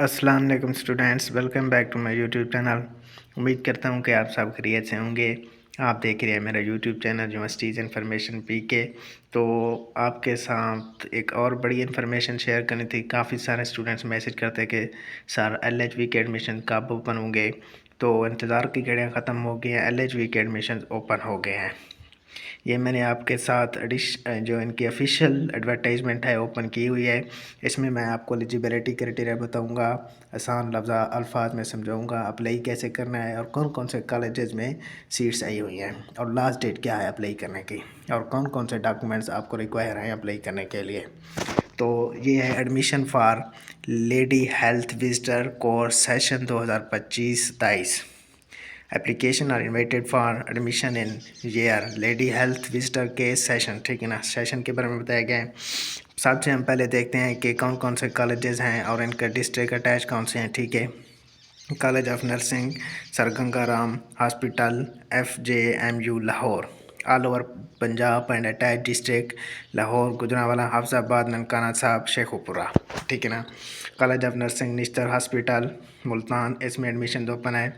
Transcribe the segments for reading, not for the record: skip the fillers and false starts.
अस्सलाम वालेकुम students, welcome back to my YouTube channel. उम्मीद करता हूँ कि आप सब खैरियत से होंगे। आप देख रहे हैं मेरा यूट्यूब चैनल यूनिवर्सिटीज़ इन्फॉर्मेशन पीके। तो आपके साथ एक और बड़ी इन्फॉर्मेशन शेयर करनी थी। काफ़ी सारे स्टूडेंट्स मैसेज करते कि सर LHV के एडमिशन कब ओपन होंगे। तो इंतज़ार की घड़ियाँ ख़त्म हो गई हैं, LHV के एडमिशन ओपन हो गए हैं। ये मैंने आपके साथ जो इनकी ऑफिशियल एडवर्टाइजमेंट है ओपन की हुई है। इसमें मैं आपको एलिजिबिलिटी क्राइटेरिया बताऊंगा, आसान अल्फाज में समझाऊंगा, अप्लाई कैसे करना है और कौन कौन से कॉलेजेस में सीट्स आई हुई हैं और लास्ट डेट क्या है अप्लाई करने की और कौन कौन से डॉक्यूमेंट्स आपको रिक्वायर हैं अप्लाई करने के लिए। तो ये है admission for lady health visitor course session 2025-23। Application are invited for admission in year lady health visitor के सेशन। ठीक है ना, सेशन के बारे में बताया गया है। सबसे हम पहले देखते हैं कि कौन कौन से कॉलेजेस हैं और इनका डिस्ट्रिक्ट अटैच कौन से हैं। ठीक है, college of nursing sir Gangaram hospital FJMU Lahore, all over Punjab and attach district Lahore, Gujranwala, Hafizabad, Nankana साहब, शेखुपुरा। ठीक है ना। College of nursing Nishtar hospital Multan, इसमें एडमिशन ओपन है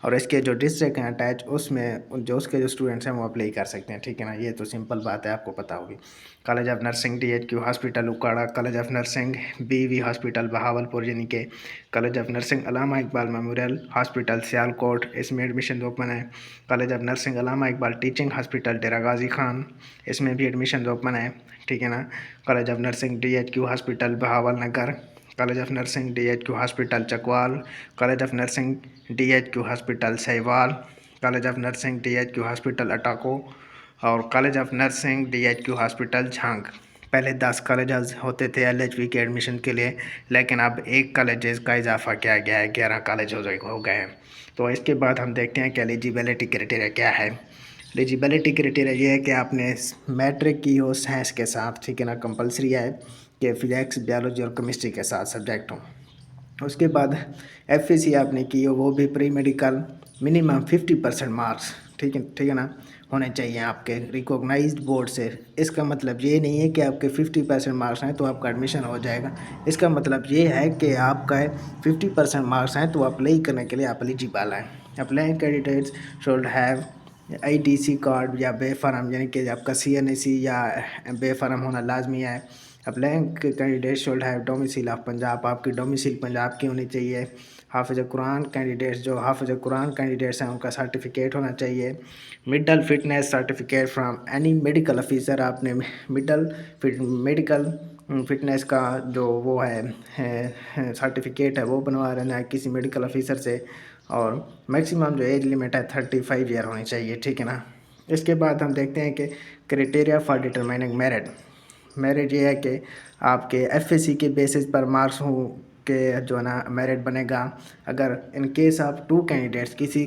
और इसके जो डिस्ट्रिक्ट हैं अटैच उसमें जो उसके जो स्टूडेंट्स हैं वो अप्लाई कर सकते हैं। ठीक है ना, ये तो सिंपल बात है, आपको पता होगी। College of nursing DHQ hospital Okara, college of nursing BV hospital Bahawalpur यानी कि college of nursing Allama Iqbal memorial hospital Sialkot, इसमें एडमिशन ओपन है। College of nursing Allama Iqbal teaching hospital Dera Ghazi Khan, इसमें भी एडमिशन ओपन है। ठीक है ना। College of nursing DHQ hospital Bahawalnagar, college of nursing DHQ hospital Chakwal, college of nursing DHQ hospital Sahiwal, college of nursing DHQ hospital अटाको और college of nursing DHQ hospital Jhang. पहले 10 college होते थे LHV के एडमिशन के लिए, लेकिन अब एक कॉलेज का इजाफा किया गया है, 11 कॉलेज हो गए हैं। तो इसके बाद हम देखते हैं कि एलिजिबिलिटी क्राइटेरिया क्या है। एलिजिबिलिटी क्राइटेरिया ये है कि आपने मैट्रिक की हो साइंस के साथ। ठीक है ना, कंपलसरी है कि फिजिक्स बायोलॉजी और केमिस्ट्री के साथ सब्जेक्ट हों। उसके बाद FEC आपने की हो, वो भी प्री मेडिकल, मिनिमम 50% मार्क्स। ठीक है ना, होने चाहिए आपके रिकॉग्नाइज्ड बोर्ड से। इसका मतलब ये नहीं है कि आपके 50% मार्क्स हैं तो आपका एडमिशन हो जाएगा। इसका मतलब ये है कि आपका 50% मार्क्स हैं तो अप्लाई करने के लिए आप एलिजिबल हैं। Apply candidates should have IDC card या बे फार्म, यानी कि आपका CNAC या बे फार्म होना लाजमी है। Applying candidate should have domicile of Punjab, आपकी डोमिसाइल पंजाब की होनी चाहिए। हाफिज़ कुरान कैंडिडेट्स, जो हाफिज़ कुरान कैंडिडेट्स हैं उनका सर्टिफिकेट होना चाहिए। Middle fitness certificate from any medical officer, आपने मेडिकल फिटनेस का जो वो है सर्टिफिकेट है वो बनवा लेना है किसी मेडिकल ऑफिसर से। और मैक्सिमम जो एज लिमिट है 35 ईयर होनी चाहिए। ठीक है ना। इसके बाद हम देखते हैं कि क्राइटेरिया फॉर डिटरमाइनिंग मेरिट ये है कि आपके FEC के बेसिस पर मार्क्स हों के जो है ना मेरिट बनेगा। अगर इन केस ऑफ 2 कैंडिडेट्स, किसी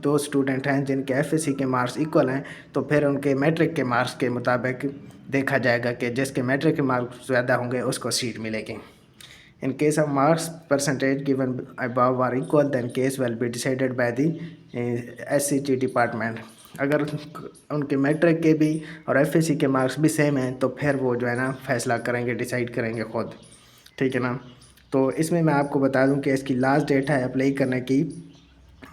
2 स्टूडेंट हैं जिनके FEC के मार्क्स इक्वल हैं तो फिर उनके मैट्रिक के मार्क्स के मुताबिक देखा जाएगा कि जिसके मैट्रिक के मार्क्स ज़्यादा होंगे उसको सीट मिलेगी। In case of marks percentage given above are equal, then case will be decided by the SCG department. अगर उनके मैट्रिक के भी और FEC के मार्क्स भी सेम हैं तो फिर वो जो है ना फैसला करेंगे, डिसाइड करेंगे खुद। ठीक है ना। तो इसमें मैं आपको बता दूं कि इसकी लास्ट डेट है अप्लाई करने की,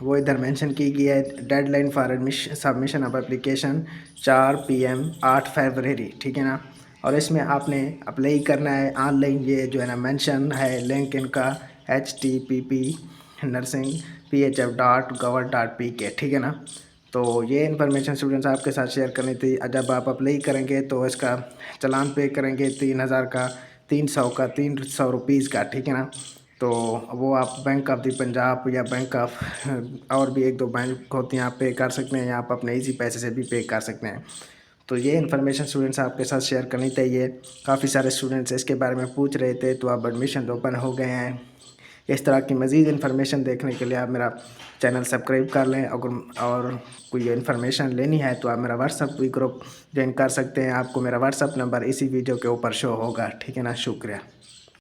वो इधर मेंशन की गई है। Deadline for admission submission of application 4 PM 8 फरवरी। ठीक है ना। और इसमें आपने अप्लाई करना है ऑनलाइन, ये जो है ना मेंशन है लिंक इनका http nursingphf.gov.pk। ठीक है ना। तो ये इन्फॉर्मेशन स्टूडेंट्स आपके साथ शेयर करनी थी। जब आप अप्लाई करेंगे तो इसका चालान पे करेंगे 3000 का, 300 रुपीज़ का। ठीक है ना। तो वो आप बैंक ऑफ द पंजाब या बैंक ऑफ और भी 1-2 बैंक होती हैं, आप पे कर सकते हैं या आप अपने इसी पैसे से भी पे कर सकते हैं। तो ये इन्फॉर्मेशन स्टूडेंट्स आपके साथ शेयर करनी चाहिए। काफ़ी सारे स्टूडेंट्स इसके बारे में पूछ रहे थे, तो अब एडमिशन ओपन हो गए हैं। इस तरह की मज़ीद इन्फॉर्मेशन देखने के लिए आप मेरा चैनल सब्सक्राइब कर लें। और कोई इन्फॉर्मेशन लेनी है तो आप मेरा व्हाट्सअप ग्रुप ज्वाइन कर सकते हैं। आपको मेरा व्हाट्सअप नंबर इसी वीडियो के ऊपर शो होगा। ठीक है ना, शुक्रिया।